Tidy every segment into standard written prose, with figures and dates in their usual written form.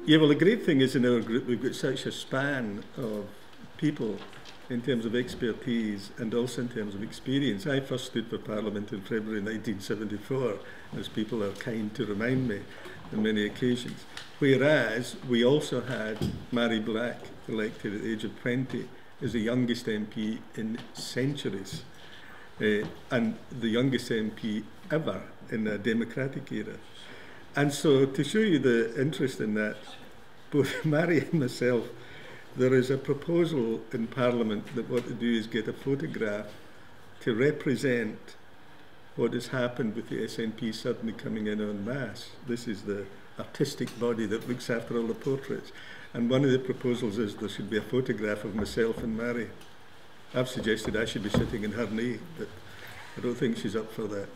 Yeah, well, the great thing is in our group we've got such a span of people in terms of expertise and also in terms of experience. I first stood for Parliament in February 1974, as people are kind to remind me on many occasions. Whereas we also had Mary Black elected at the age of 20 as the youngest MP in centuries, and the youngest MP ever in a democratic era. And so to show you the interest in that, both Mary and myself, there is a proposal in Parliament that what to do is get a photograph to represent what has happened with the SNP suddenly coming in en masse. This is the artistic body that looks after all the portraits. And one of the proposals is there should be a photograph of myself and Mary. I've suggested I should be sitting in her knee, but I don't think she's up for that.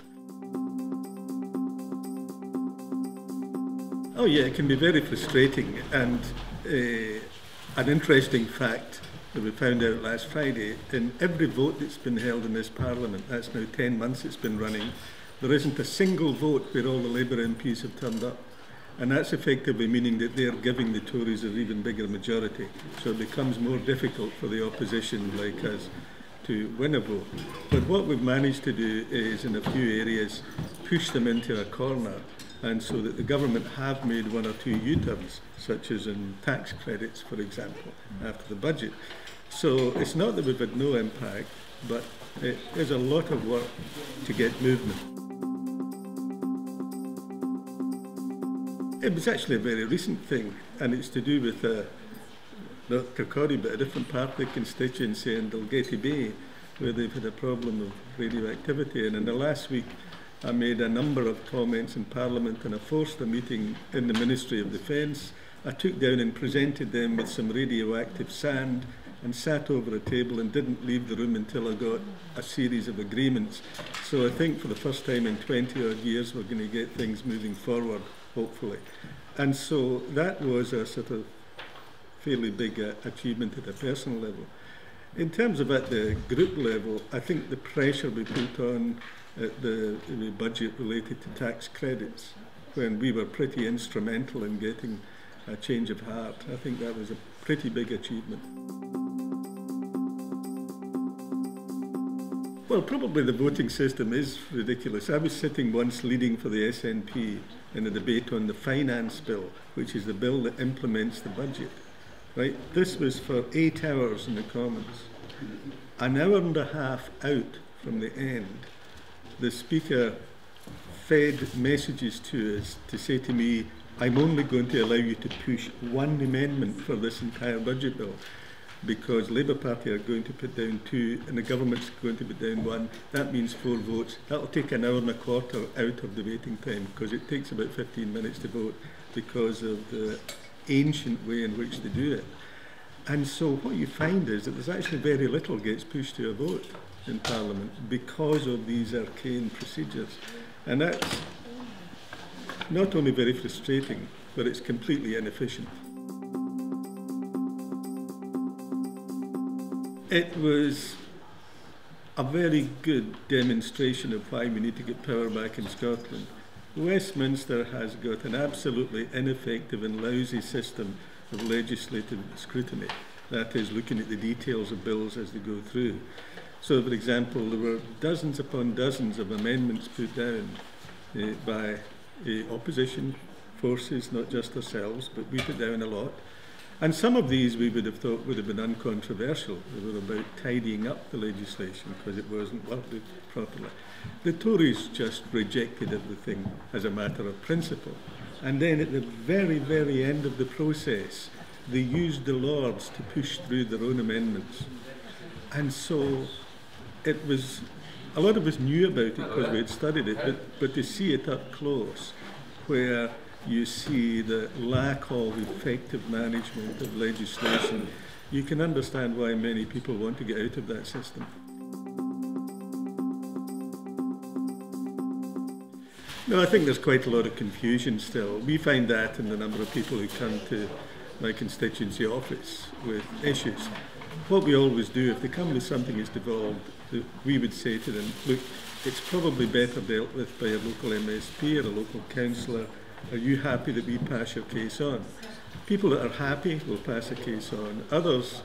Oh yeah, it can be very frustrating, and an interesting fact that we found out last Friday, in every vote that's been held in this Parliament, that's now 10 months it's been running, there isn't a single vote where all the Labour MPs have turned up. And that's effectively meaning that they're giving the Tories an even bigger majority. So it becomes more difficult for the opposition like us to win a vote. But what we've managed to do is, in a few areas, push them into a corner, and so that the government have made one or two U-turns, such as in tax credits, for example, after the budget. So it's not that we've had no impact, but there's a lot of work to get movement. It was actually a very recent thing, and it's to do with not Kirkcaldy, but a different part of the constituency in Dalgety Bay, where they've had a problem of radioactivity. And in the last week, I made a number of comments in Parliament, and I forced a meeting in the Ministry of Defence. I took down and presented them with some radioactive sand and sat over a table and didn't leave the room until I got a series of agreements. So I think for the first time in 20 odd years we're going to get things moving forward, hopefully. And so that was a sort of fairly big achievement at a personal level. In terms of at the group level, I think the pressure we put on at the budget related to tax credits, when we were pretty instrumental in getting a change of heart, I think that was a pretty big achievement. Well, probably the voting system is ridiculous. I was sitting once leading for the SNP in a debate on the finance bill, which is the bill that implements the budget. Right? This was for 8 hours in the Commons. An hour and a half out from the end, the Speaker fed messages to us to say to me, I'm only going to allow you to push one amendment for this entire budget bill, because Labour Party are going to put down 2 and the government's going to put down 1. That means 4 votes. That'll take an hour and a quarter out of the waiting time, because it takes about 15 minutes to vote because of the ancient way in which they do it. And so what you find is that there's actually very little gets pushed to a vote in Parliament because of these arcane procedures. And that's not only very frustrating, but it's completely inefficient. It was a very good demonstration of why we need to get power back in Scotland. Westminster has got an absolutely ineffective and lousy system of legislative scrutiny. That is, looking at the details of bills as they go through. So, for example, there were dozens upon dozens of amendments put down by opposition forces, not just ourselves, but we put down a lot. And some of these we would have thought would have been uncontroversial. They were about tidying up the legislation because it wasn't worded properly. The Tories just rejected everything as a matter of principle. And then at the very, very end of the process, they used the Lords to push through their own amendments. And so it was, a lot of us knew about it because we had studied it, but to see it up close, where you see the lack of effective management of legislation, you can understand why many people want to get out of that system. No, I think there's quite a lot of confusion still. We find that in the number of people who come to my constituency office with issues. What we always do, if they come with something that's devolved, we would say to them, look, it's probably better dealt with by a local MSP or a local councillor. Are you happy that we pass your case on? People that are happy will pass a case on. Others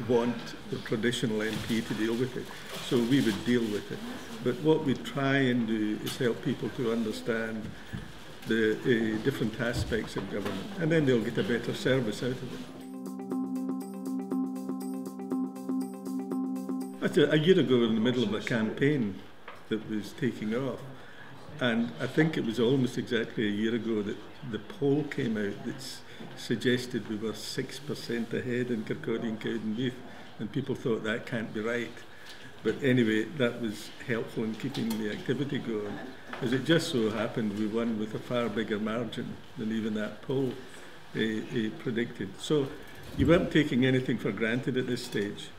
want the traditional MP to deal with it, so we would deal with it. But what we try and do is help people to understand the different aspects of government, and then they'll get a better service out of it. A year ago, in the middle of a campaign that was taking off, and I think it was almost exactly a year ago that the poll came out that suggested we were 6% ahead in Kirkcaldy and Cowdenbeath, and people thought that can't be right. But anyway, that was helpful in keeping the activity going. As it just so happened, we won with a far bigger margin than even that poll predicted. So you weren't taking anything for granted at this stage.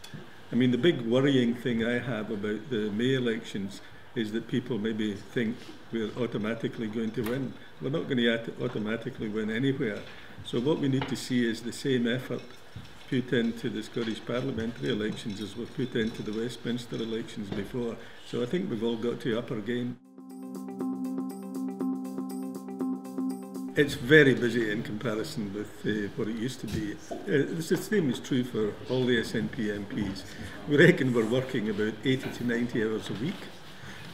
I mean, the big worrying thing I have about the May elections is that people maybe think we're automatically going to win. We're not going to automatically win anywhere. So what we need to see is the same effort put into the Scottish parliamentary elections as were put into the Westminster elections before. So I think we've all got to up our game. It's very busy in comparison with what it used to be. The same is true for all the SNP MPs. We reckon we're working about 80 to 90 hours a week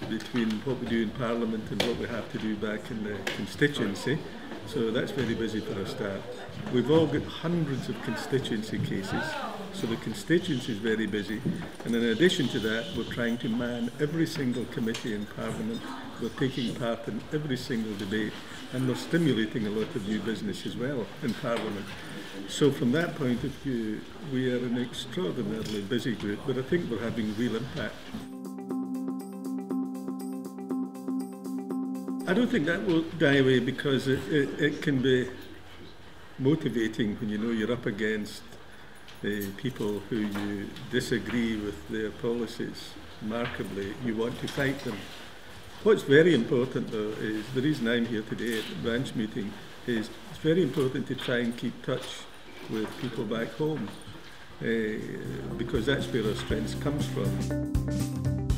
between what we do in Parliament and what we have to do back in the constituency. So that's very busy for our staff. We've all got hundreds of constituency cases, so the constituency is very busy. And in addition to that, we're trying to man every single committee in Parliament. We're taking part in every single debate, and we're stimulating a lot of new business as well in Parliament. So from that point of view, we are an extraordinarily busy group, but I think we're having real impact. I don't think that will die away, because it can be motivating when you know you're up against people who you disagree with their policies markedly. You want to fight them. What's very important, though, is the reason I'm here today at the branch meeting is it's very important to try and keep touch with people back home, because that's where our strength comes from.